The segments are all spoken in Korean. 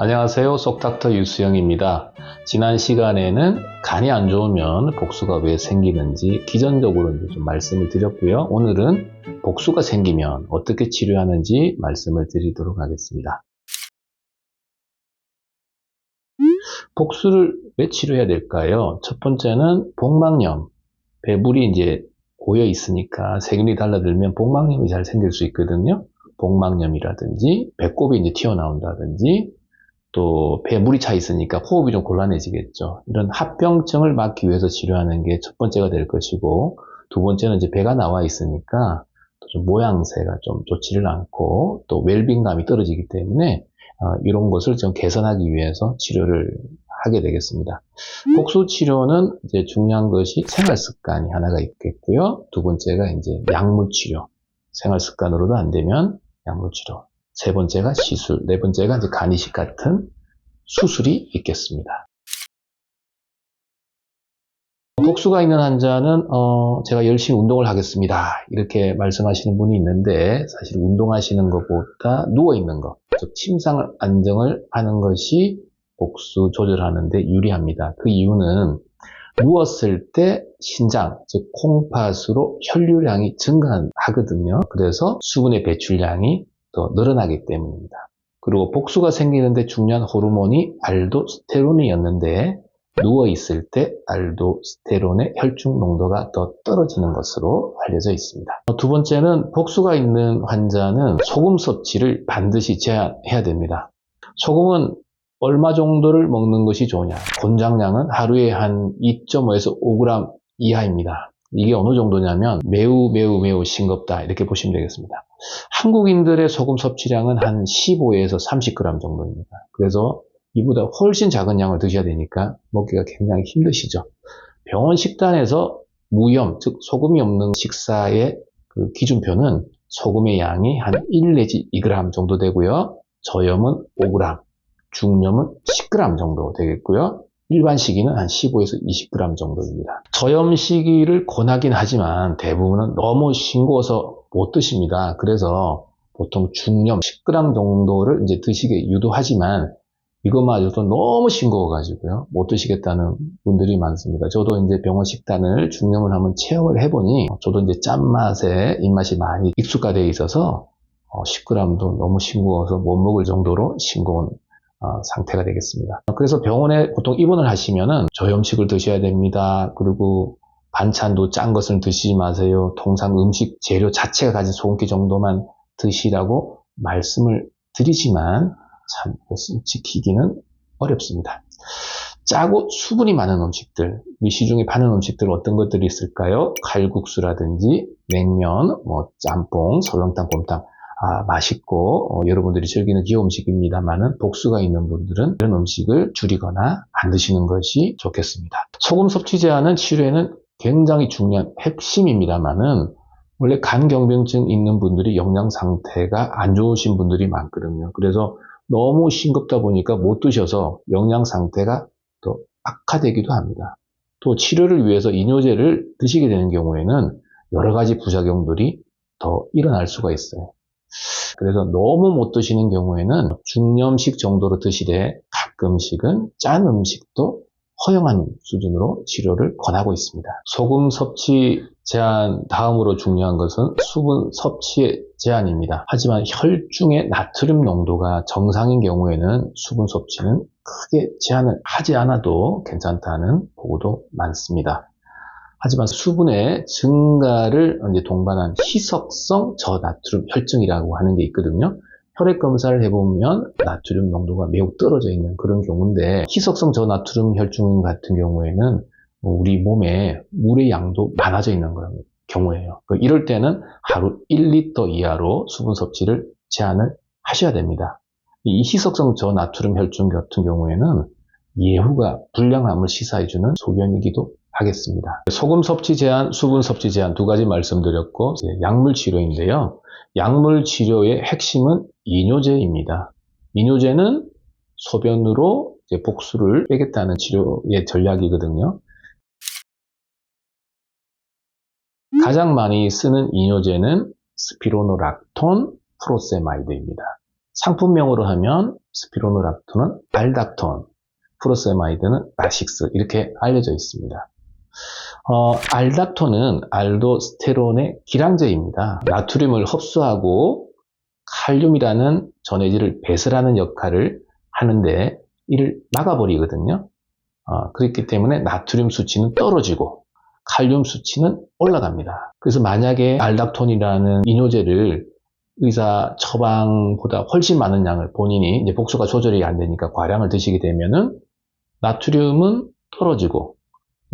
안녕하세요. 속닥터 유수영입니다. 지난 시간에는 간이 안 좋으면 복수가 왜 생기는지 기전적으로 좀 말씀을 드렸고요. 오늘은 복수가 생기면 어떻게 치료하는지 말씀을 드리도록 하겠습니다. 복수를 왜 치료해야 될까요? 첫 번째는 복막염. 배불이 이제 고여 있으니까 세균이 달라들면 복막염이 잘 생길 수 있거든요. 복막염이라든지 배꼽이 이제 튀어나온다든지 또 배에 물이 차 있으니까 호흡이 좀 곤란해지겠죠. 이런 합병증을 막기 위해서 치료하는 게 첫 번째가 될 것이고, 두 번째는 이제 배가 나와 있으니까 좀 모양새가 좀 좋지를 않고 또 웰빙감이 떨어지기 때문에 이런 것을 좀 개선하기 위해서 치료를 하게 되겠습니다. 복수 치료는 이제 중요한 것이 생활 습관이 하나가 있겠고요. 두 번째가 이제 약물 치료. 생활 습관으로도 안 되면 약물 치료. 세 번째가 시술, 네 번째가 이제 간이식 같은 수술이 있겠습니다. 복수가 있는 환자는 제가 열심히 운동을 하겠습니다. 이렇게 말씀하시는 분이 있는데 사실 운동하시는 것보다 누워있는 것, 즉 침상 안정을 하는 것이 복수 조절하는 데 유리합니다. 그 이유는 누웠을 때 신장, 즉 콩팥으로 혈류량이 증가하거든요. 그래서 수분의 배출량이 더 늘어나기 때문입니다. 그리고 복수가 생기는데 중요한 호르몬이 알도스테론이었는데 누워있을 때 알도스테론의 혈중 농도가 더 떨어지는 것으로 알려져 있습니다. 두 번째는 복수가 있는 환자는 소금 섭취를 반드시 제한해야 됩니다. 소금은 얼마 정도를 먹는 것이 좋으냐? 권장량은 하루에 한 2.5에서 5g 이하입니다. 이게 어느 정도냐면 매우 싱겁다 이렇게 보시면 되겠습니다. 한국인들의 소금 섭취량은 한 15에서 30g 정도입니다. 그래서 이보다 훨씬 작은 양을 드셔야 되니까 먹기가 굉장히 힘드시죠. 병원 식단에서 무염, 즉 소금이 없는 식사의 그 기준표는 소금의 양이 한 1 내지 2g 정도 되고요. 저염은 5g, 중염은 10g 정도 되겠고요. 일반 시기는 한 15에서 20g 정도입니다. 저염 시기를 권하긴 하지만 대부분은 너무 싱거워서 못 드십니다. 그래서 보통 중염 10g 정도를 이제 드시게 유도하지만 이것마저도 너무 싱거워가지고요. 못 드시겠다는 분들이 많습니다. 저도 이제 병원 식단을 중염을 한번 체험을 해보니 저도 이제 짠맛에 입맛이 많이 익숙화되어 있어서 10g도 너무 싱거워서 못 먹을 정도로 싱거운 상태가 되겠습니다. 그래서 병원에 보통 입원을 하시면은 저염식을 드셔야 됩니다. 그리고 반찬도 짠 것을 드시지 마세요. 통상 음식 재료 자체가 가진 소금기 정도만 드시라고 말씀을 드리지만 참 그것을 지키기는 어렵습니다. 짜고 수분이 많은 음식들, 우리 시중에 파는 음식들 어떤 것들이 있을까요? 칼국수라든지 냉면, 짬뽕, 설렁탕, 곰탕. 맛있고 여러분들이 즐기는 기호 음식입니다만은 복수가 있는 분들은 이런 음식을 줄이거나 안 드시는 것이 좋겠습니다. 소금 섭취 제한은 치료에는 굉장히 중요한 핵심입니다만은 원래 간경병증 있는 분들이 영양 상태가 안 좋으신 분들이 많거든요. 그래서 너무 싱겁다 보니까 못 드셔서 영양 상태가 더 악화되기도 합니다. 또 치료를 위해서 이뇨제를 드시게 되는 경우에는 여러 가지 부작용들이 더 일어날 수가 있어요. 그래서 너무 못 드시는 경우에는 중염식 정도로 드시되 가끔씩은 짠 음식도 허용한 수준으로 치료를 권하고 있습니다. 소금 섭취 제한 다음으로 중요한 것은 수분 섭취의 제한입니다. 하지만 혈중의 나트륨 농도가 정상인 경우에는 수분 섭취는 크게 제한을 하지 않아도 괜찮다는 보고도 많습니다. 하지만 수분의 증가를 이제 동반한 희석성 저나트륨 혈증이라고 하는 게 있거든요. 혈액 검사를 해보면 나트륨 농도가 매우 떨어져 있는 그런 경우인데 희석성 저나트륨 혈증 같은 경우에는 우리 몸에 물의 양도 많아져 있는 경우예요. 이럴 때는 하루 1리터 이하로 수분 섭취를 제한을 하셔야 됩니다. 이 희석성 저나트륨 혈증 같은 경우에는 예후가 불량함을 시사해주는 소견이기도 하겠습니다. 소금 섭취 제한, 수분 섭취 제한 두 가지 말씀드렸고 약물 치료인데요. 약물 치료의 핵심은 이뇨제입니다. 이뇨제는 소변으로 복수를 빼겠다는 치료의 전략이거든요. 가장 많이 쓰는 이뇨제는 스피로노락톤, 프로세마이드입니다. 상품명으로 하면 스피로노락톤은 알닥톤, 프로세마이드는 라식스 이렇게 알려져 있습니다. 알닥톤은 알도스테론의 기량제입니다. 나트륨을 흡수하고 칼륨이라는 전해질을 배설하는 역할을 하는데 이를 막아버리거든요. 그렇기 때문에 나트륨 수치는 떨어지고 칼륨 수치는 올라갑니다. 그래서 만약에 알닥톤이라는 이뇨제를 의사 처방보다 훨씬 많은 양을 본인이 이제 복수가 조절이 안 되니까 과량을 드시게 되면은 나트륨은 떨어지고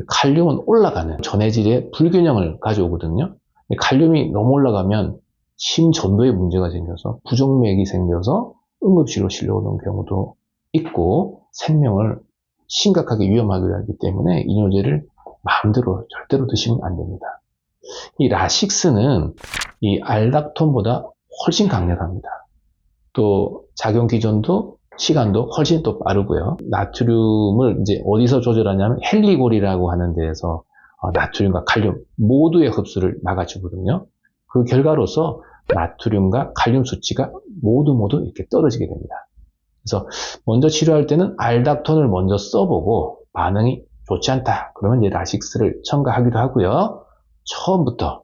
칼륨은 올라가는 전해질의 불균형을 가져오거든요. 칼륨이 너무 올라가면 심전도에 문제가 생겨서 부정맥이 생겨서 응급실로 실려오는 경우도 있고 생명을 심각하게 위험하게 하기 때문에 이뇨제를 마음대로 절대로 드시면 안 됩니다. 이 라식스는 이 알닥톤보다 훨씬 강력합니다. 또 작용 기전도 시간도 훨씬 또 빠르고요. 나트륨을 이제 어디서 조절하냐면 헬리골이라고 하는 데에서 나트륨과 칼륨 모두의 흡수를 막아주거든요. 그 결과로서 나트륨과 칼륨 수치가 모두 이렇게 떨어지게 됩니다. 그래서 먼저 치료할 때는 알닥톤을 먼저 써보고 반응이 좋지 않다. 그러면 이제 라식스를 첨가하기도 하고요. 처음부터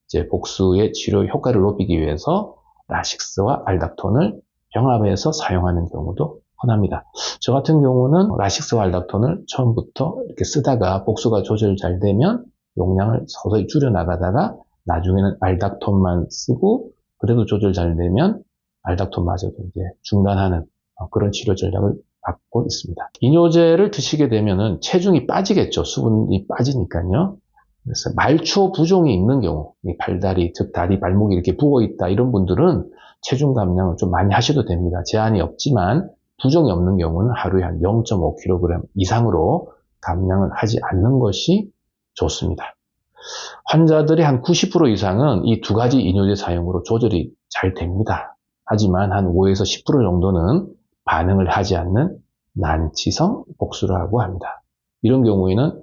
이제 복수의 치료 효과를 높이기 위해서 라식스와 알닥톤을 병합해서 사용하는 경우도 흔합니다. 저 같은 경우는 라식스와 알닥톤을 처음부터 이렇게 쓰다가 복수가 조절 잘 되면 용량을 서서히 줄여나가다가 나중에는 알닥톤만 쓰고 그래도 조절 잘 되면 알닥톤마저도 이제 중단하는 그런 치료 전략을 갖고 있습니다. 이뇨제를 드시게 되면은 체중이 빠지겠죠. 수분이 빠지니까요. 그래서 말초 부종이 있는 경우, 팔다리, 즉 다리, 발목이 이렇게 부어 있다 이런 분들은 체중 감량을 좀 많이 하셔도 됩니다. 제한이 없지만 부종이 없는 경우는 하루에 한 0.5kg 이상으로 감량을 하지 않는 것이 좋습니다. 환자들의 한 90% 이상은 이 두 가지 이뇨제 사용으로 조절이 잘 됩니다. 하지만 한 5에서 10% 정도는 반응을 하지 않는 난치성 복수라고 합니다. 이런 경우에는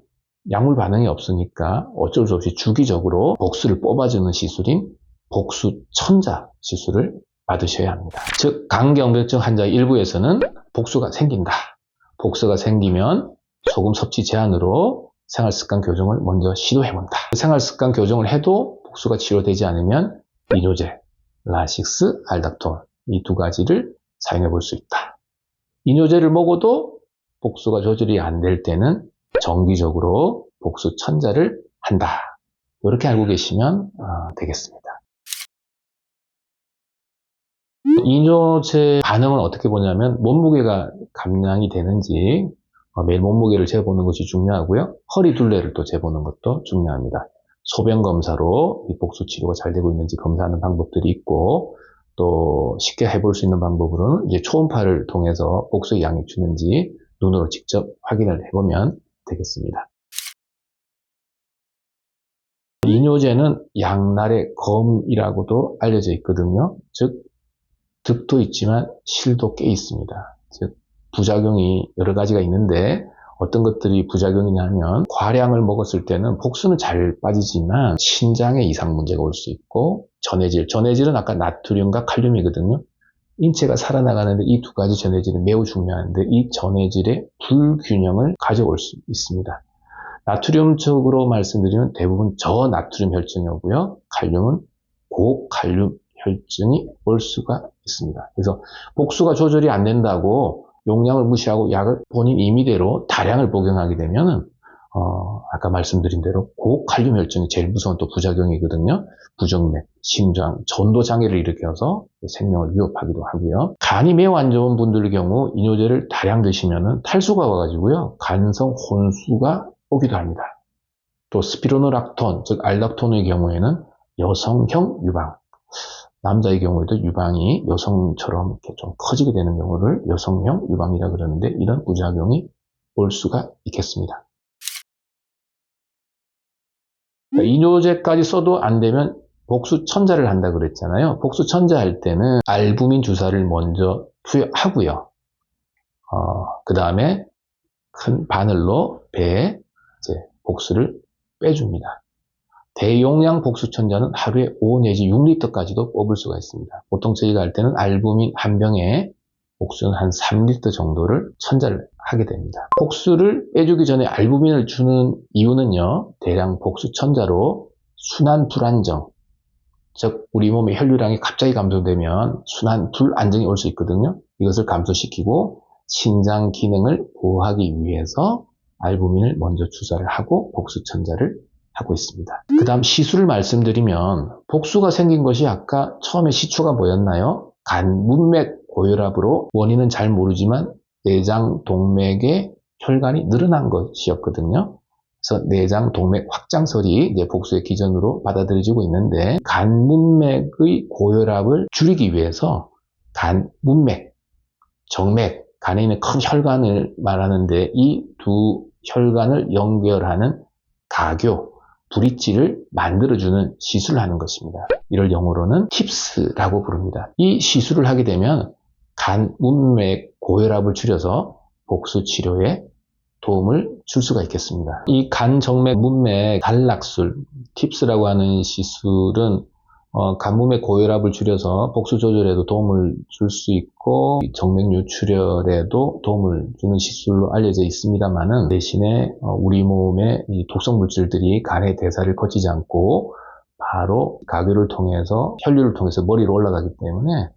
약물 반응이 없으니까 어쩔 수 없이 주기적으로 복수를 뽑아주는 시술인 복수천자 시술을 받으셔야 합니다. 즉 간경변증 환자 일부에서는 복수가 생긴다. 복수가 생기면 소금 섭취 제한으로 생활습관 교정을 먼저 시도해본다. 생활습관 교정을 해도 복수가 치료되지 않으면 이뇨제, 라식스, 알닥톤 이 두 가지를 사용해 볼 수 있다. 이뇨제를 먹어도 복수가 조절이 안 될 때는 정기적으로 복수 천자를 한다. 이렇게 알고 계시면 되겠습니다. 이뇨제 반응은 어떻게 보냐면 몸무게가 감량이 되는지 매일 몸무게를 재보는 것이 중요하고요. 허리 둘레를 또 재보는 것도 중요합니다. 소변 검사로 이 복수 치료가 잘 되고 있는지 검사하는 방법들이 있고 또 쉽게 해볼 수 있는 방법으로는 이제 초음파를 통해서 복수의 양이 주는지 눈으로 직접 확인을 해보면 되겠습니다. 이뇨제는 양날의 검이라고도 알려져 있거든요. 즉 득도 있지만 실도 꽤 있습니다. 즉 부작용이 여러 가지가 있는데 어떤 것들이 부작용이냐면 과량을 먹었을 때는 복수는 잘 빠지지만 신장에 이상 문제가 올 수 있고 전해질은 아까 나트륨과 칼륨이거든요. 인체가 살아나가는데 이 두 가지 전해질은 매우 중요한데 이 전해질의 불균형을 가져올 수 있습니다. 나트륨적으로 말씀드리면 대부분 저나트륨 혈증이 오고요. 칼륨은 고칼륨 혈증이 올 수가 있습니다. 그래서 복수가 조절이 안 된다고 용량을 무시하고 약을 본인 임의대로 다량을 복용하게 되면 아까 말씀드린 대로 고칼륨 혈증이 제일 무서운 또 부작용이거든요. 부정맥, 심장, 전도 장애를 일으켜서 생명을 위협하기도 하고요. 간이 매우 안 좋은 분들의 경우 이뇨제를 다량 드시면 탈수가 와가지고요. 간성 혼수가 오기도 합니다. 또 스피로노락톤, 즉 알닥톤의 경우에는 여성형 유방, 남자의 경우에도 유방이 여성처럼 이렇게 좀 커지게 되는 경우를 여성형 유방이라 그러는데 이런 부작용이 올 수가 있겠습니다. 이뇨제까지 써도 안 되면 복수천자를 한다 그랬잖아요. 복수천자 할 때는 알부민 주사를 먼저 투여하고요. 그 다음에 큰 바늘로 배에 이제 복수를 빼줍니다. 대용량 복수천자는 하루에 5 내지 6리터까지도 뽑을 수가 있습니다. 보통 저희가 할 때는 알부민 한 병에 복수는 한 3리터 정도를 천자를 하게 됩니다. 복수를 빼주기 전에 알부민을 주는 이유는요, 대량 복수천자로 순환 불안정, 즉 우리 몸의 혈류량이 갑자기 감소되면 순환 불안정이 올 수 있거든요. 이것을 감소시키고 신장 기능을 보호하기 위해서 알부민을 먼저 주사를 하고 복수천자를 하고 있습니다. 그 다음 시술을 말씀드리면, 복수가 생긴 것이 아까 처음에 시초가 뭐였나요? 간 문맥 고혈압으로, 원인은 잘 모르지만 내장 동맥의 혈관이 늘어난 것이었거든요. 그래서 내장 동맥 확장설이 이제 복수의 기전으로 받아들여지고 있는데, 간 문맥의 고혈압을 줄이기 위해서 간 문맥, 정맥, 간에 있는 큰 혈관을 말하는데 이 두 혈관을 연결하는 가교, 브릿지를 만들어주는 시술을 하는 것입니다. 이를 영어로는 팁스라고 부릅니다. 이 시술을 하게 되면 간 문맥 고혈압을 줄여서 복수 치료에 도움을 줄 수가 있겠습니다. 이 간 정맥 문맥 단락술, 팁스라고 하는 시술은 간 문맥 고혈압을 줄여서 복수 조절에도 도움을 줄 수 있고 정맥류 출혈에도 도움을 주는 시술로 알려져 있습니다만은, 대신에 우리 몸의 이 독성 물질들이 간의 대사를 거치지 않고 바로 가교를 통해서, 혈류를 통해서 머리로 올라가기 때문에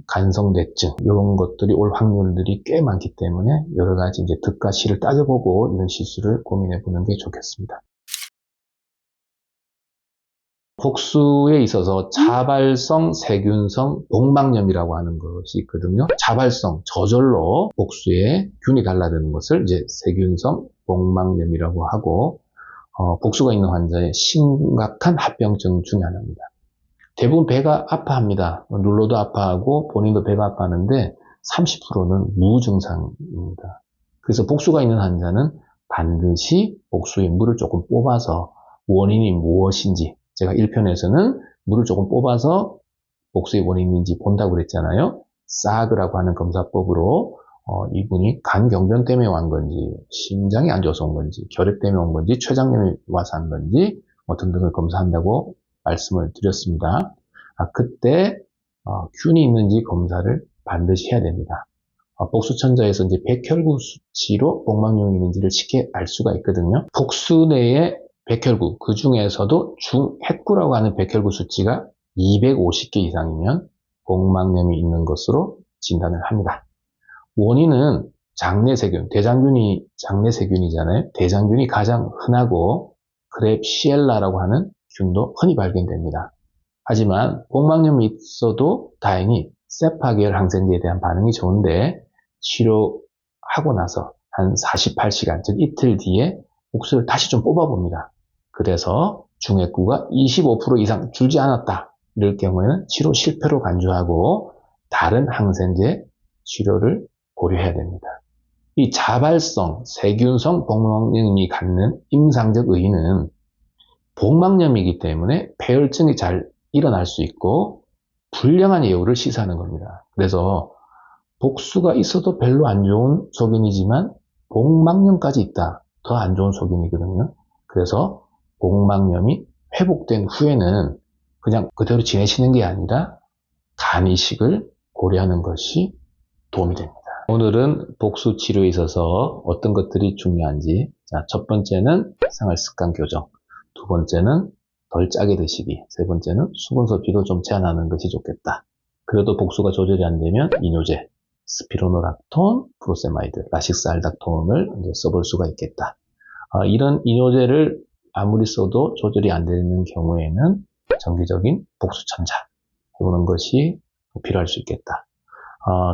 간성뇌증 이런 것들이 올 확률들이 꽤 많기 때문에 여러 가지 이제 득과 실을 따져보고 이런 시술을 고민해 보는 게 좋겠습니다. 복수에 있어서 자발성 세균성 복막염이라고 하는 것이 있거든요. 자발성, 저절로 복수에 균이 달라드는 것을 이제 세균성 복막염이라고 하고, 복수가 있는 환자의 심각한 합병증 중에 하나입니다. 대부분 배가 아파합니다. 눌러도 아파하고 본인도 배가 아파하는데 30%는 무증상입니다. 그래서 복수가 있는 환자는 반드시 복수의 물을 조금 뽑아서 원인이 무엇인지, 제가 1편에서는 물을 조금 뽑아서 복수의 원인인지 본다고 그랬잖아요. 사그라고 하는 검사법으로 이분이 간경변 때문에 온 건지, 심장이 안 좋아서 온 건지, 결핵 때문에 온 건지, 췌장염이 와서 한 건지 등등을 검사한다고 말씀을 드렸습니다. 그때 균이 있는지 검사를 반드시 해야 됩니다. 복수천자에서 이제 백혈구 수치로 복막염이 있는지를 쉽게 알 수가 있거든요. 복수 내에 백혈구, 그 중에서도 중핵구라고 하는 백혈구 수치가 250개 이상이면 복막염이 있는 것으로 진단을 합니다. 원인은 장내세균, 대장균이 장내세균이잖아요. 대장균이 가장 흔하고 크랩시엘라라고 하는 균도 흔히 발견됩니다. 하지만 복막염이 있어도 다행히 세파계열 항생제에 대한 반응이 좋은데, 치료하고 나서 한 48시간, 즉 이틀 뒤에 복수를 다시 좀 뽑아봅니다. 그래서 중핵구가 25% 이상 줄지 않았다. 이럴 경우에는 치료 실패로 간주하고 다른 항생제 치료를 고려해야 됩니다. 이 자발성 세균성 복막염이 갖는 임상적 의의는 복막염이기 때문에 폐혈증이 잘 일어날 수 있고 불량한 예후를 시사하는 겁니다. 그래서 복수가 있어도 별로 안 좋은 소견이지만 복막염까지 있다, 더 안 좋은 소견이거든요. 그래서 복막염이 회복된 후에는 그냥 그대로 지내시는 게 아니라 간이식을 고려하는 것이 도움이 됩니다. 오늘은 복수 치료에 있어서 어떤 것들이 중요한지, 첫 번째는 생활습관 교정, 두 번째는 덜 짜게 드시기, 세 번째는 수분 섭취도 좀 제한하는 것이 좋겠다. 그래도 복수가 조절이 안 되면 이뇨제, 스피로노락톤, 프로세마이드, 라식스알닥톤을 이제 써볼 수가 있겠다. 이런 이뇨제를 아무리 써도 조절이 안 되는 경우에는 정기적인 복수천자 해보는 것이 필요할 수 있겠다.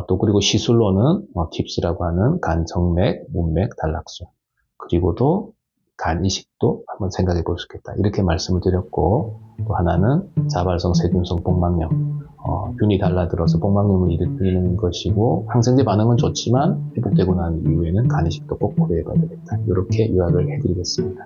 또 그리고 시술로는 팁스라고 하는 간 정맥, 문맥 단락술, 그리고도 간 이식도 한번 생각해 볼 수 있겠다. 이렇게 말씀을 드렸고, 또 하나는 자발성 세균성 복막염, 균이 달라들어서 복막염을 일으키는 것이고, 항생제 반응은 좋지만 회복되고 난 이후에는 간 이식도 꼭 고려해 봐야 되겠다. 이렇게 요약을 해드리겠습니다.